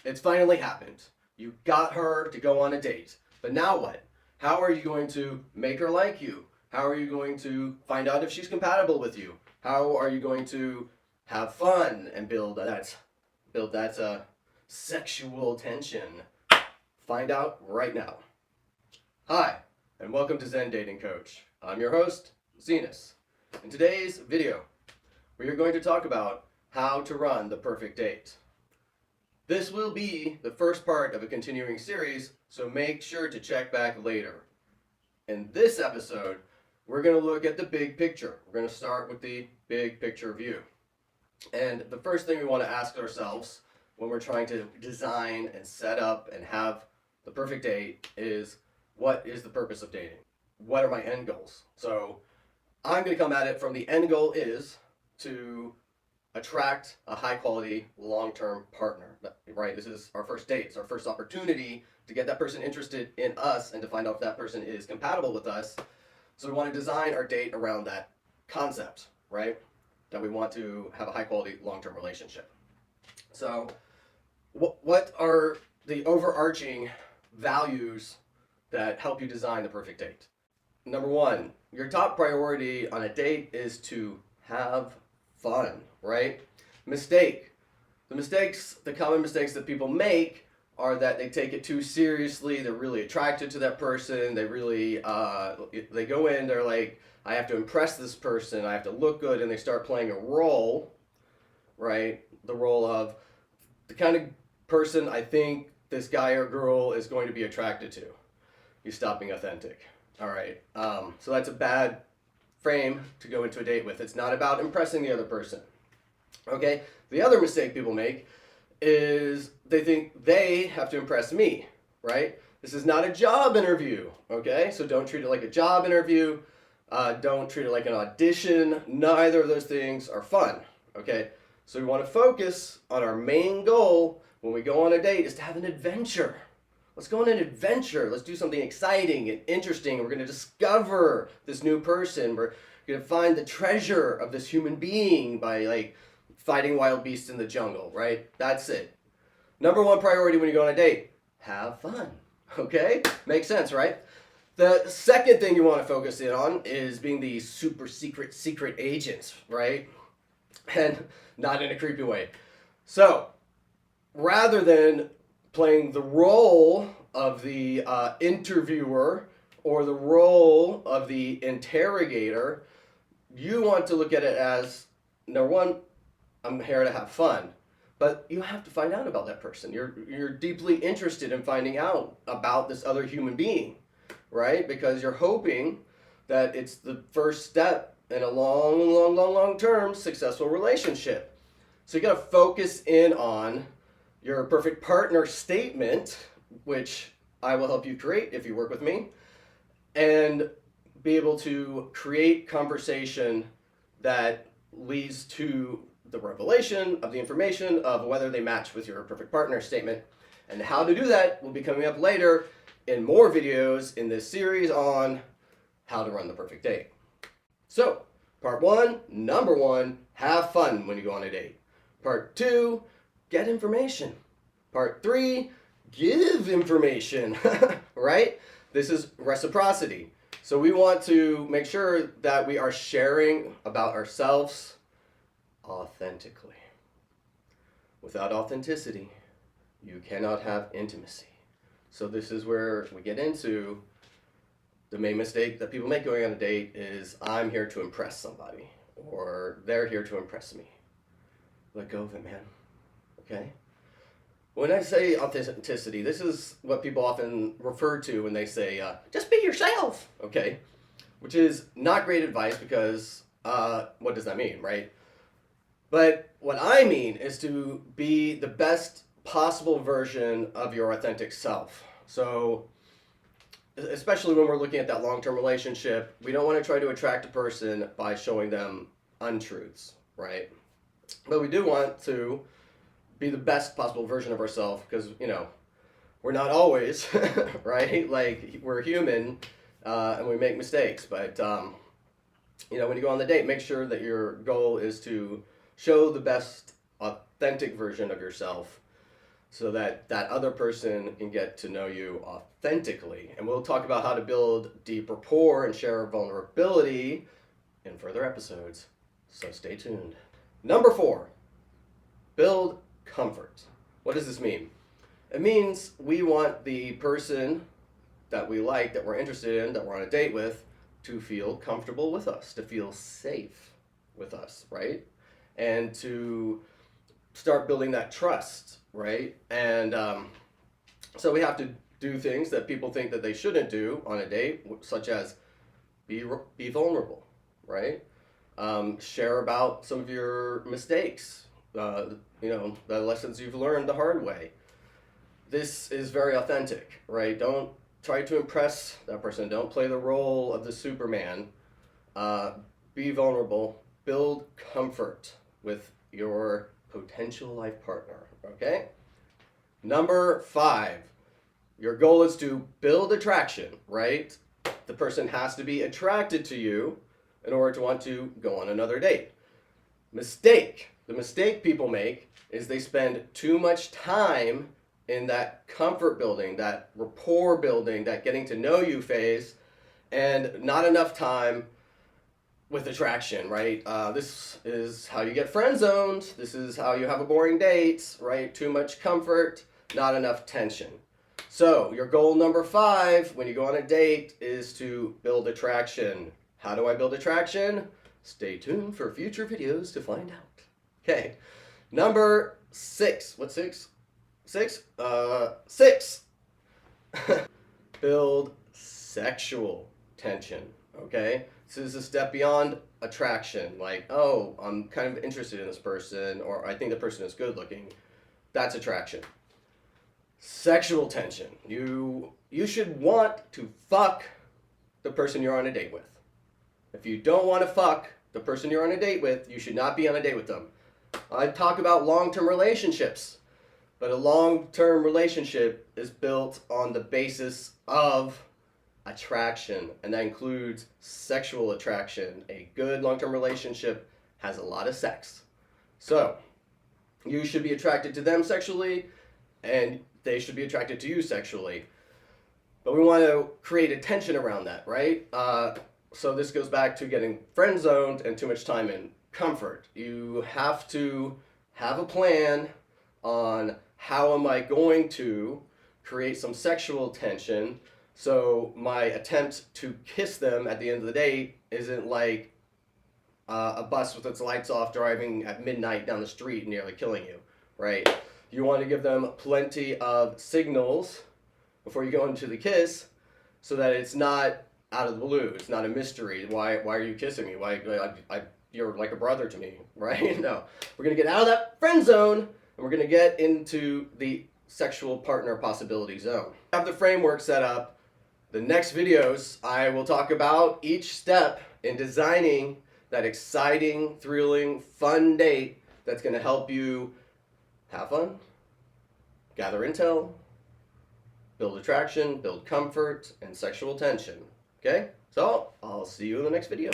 It's finally happened. You got her to go on a date. But now what? How are you going to make her like you? How are you going to find out if she's compatible with you? How are you going to have fun and build that sexual tension? Find out right now. Hi, and welcome to Zen Dating Coach. I'm your host, Zenas. In today's video, we are going to talk about how to run the perfect date. This will be the first part of a continuing series, so make sure to check back later. In this episode, we're going to look at the big picture. We're going to start with the big picture view. And the first thing we want to ask ourselves when we're trying to design and set up and have the perfect date is, what is the purpose of dating? What are my end goals? So I'm going to come at it from the end goal is to attract a high quality long-term partner, right? This is our first date. It's our first opportunity to get that person interested in us and to find out if that person is compatible with us. So we want to design our date around that concept, right? That we want to have a high quality long-term relationship. So what are the overarching values that help you design the perfect date? Number one, your top priority on a date is to have fun, right? The common mistakes that people make are that they take it too seriously. They're really attracted to that person. They really, they go in, they're like, I have to impress this person. I have to look good. And they start playing a role, right? The role of the kind of person I think this guy or girl is going to be attracted to. You stop being authentic. All right. So that's a bad frame to go into a date with. It's not about impressing the other person. Okay? The other mistake people make is they think they have to impress me, right? This is not a job interview, okay? So don't treat it like a job interview. Don't treat it like an audition. Neither of those things are fun, okay? So we want to focus on our main goal when we go on a date is to have an adventure. Let's go on an adventure. Let's do something exciting and interesting. We're going to discover this new person. We're going to find the treasure of this human being by fighting wild beasts in the jungle, right? That's it. Number one priority when you go on a date, have fun. Okay? Makes sense, right? The second thing you want to focus in on is being the super secret agent, right? And not in a creepy way. So, rather than playing the role of the interviewer or the role of the interrogator, you want to look at it as, number one, I'm here to have fun. But you have to find out about that person. You're deeply interested in finding out about this other human being, right? Because you're hoping that it's the first step in a long-term successful relationship. So you got to focus in on your perfect partner statement, which I will help you create if you work with me, and be able to create conversation that leads to the revelation of the information of whether they match with your perfect partner statement. And how to do that will be coming up later in more videos in this series on how to run the perfect date. So, part one, number one, have fun when you go on a date. Part two, get information. Part three, give information, right? This is reciprocity. So we want to make sure that we are sharing about ourselves authentically. Without authenticity, you cannot have intimacy. So this is where we get into the main mistake that people make going on a date is, I'm here to impress somebody, or they're here to impress me. Let go of it, man. Okay? When I say authenticity, this is what people often refer to when they say, just be yourself, okay? Which is not great advice because what does that mean, right? But what I mean is to be the best possible version of your authentic self. So, especially when we're looking at that long-term relationship, we don't want to try to attract a person by showing them untruths, right? But we do want to be the best possible version of ourselves because, we're not always, right? Like, we're human and we make mistakes. But, when you go on the date, make sure that your goal is to show the best authentic version of yourself so that that other person can get to know you authentically. And we'll talk about how to build deep rapport and share vulnerability in further episodes, so stay tuned. Number 4, build comfort. What does this mean? It means we want the person that we like, that we're interested in, that we're on a date with, to feel comfortable with us, to feel safe with us, right? And to start building that trust, right? And so we have to do things that people think that they shouldn't do on a date, such as be vulnerable, right? Share about some of your mistakes, the lessons you've learned the hard way. This is very authentic, right? Don't try to impress that person. Don't play the role of the Superman. Be vulnerable. Build comfort with your potential life partner, okay? Number 5, your goal is to build attraction, right? The person has to be attracted to you in order to want to go on another date. The mistake people make is they spend too much time in that comfort building, that rapport building, that getting to know you phase, and not enough time with attraction, right? This is how you get friend zoned. This is how you have a boring date, right? Too much comfort, not enough tension. So your goal number 5 when you go on a date is to build attraction. How do I build attraction? Stay tuned for future videos to find out. Okay, number 6. What's 6? 6? 6. Build sexual tension, okay? This is a step beyond attraction, like, oh, I'm kind of interested in this person, or I think the person is good looking. That's attraction. Sexual tension. You should want to fuck the person you're on a date with. If you don't want to fuck the person you're on a date with, you should not be on a date with them. I talk about long-term relationships, but a long-term relationship is built on the basis of attraction, and that includes sexual attraction. A good long-term relationship has a lot of sex. So, you should be attracted to them sexually, and they should be attracted to you sexually. But we want to create a tension around that, right? So this goes back to getting friend zoned and too much time in comfort. You have to have a plan on how am I going to create some sexual tension, so my attempt to kiss them at the end of the day isn't like a bus with its lights off driving at midnight down the street and nearly killing you, right? You want to give them plenty of signals before you go into the kiss, so that it's not out of the blue. It's not a mystery. Why are you kissing me? You're like a brother to me, right? No. We're going to get out of that friend zone, and we're going to get into the sexual partner possibility zone. I have the framework set up. The next videos, I will talk about each step in designing that exciting, thrilling, fun date that's going to help you have fun, gather intel, build attraction, build comfort, and sexual tension. Okay? So, I'll see you in the next video.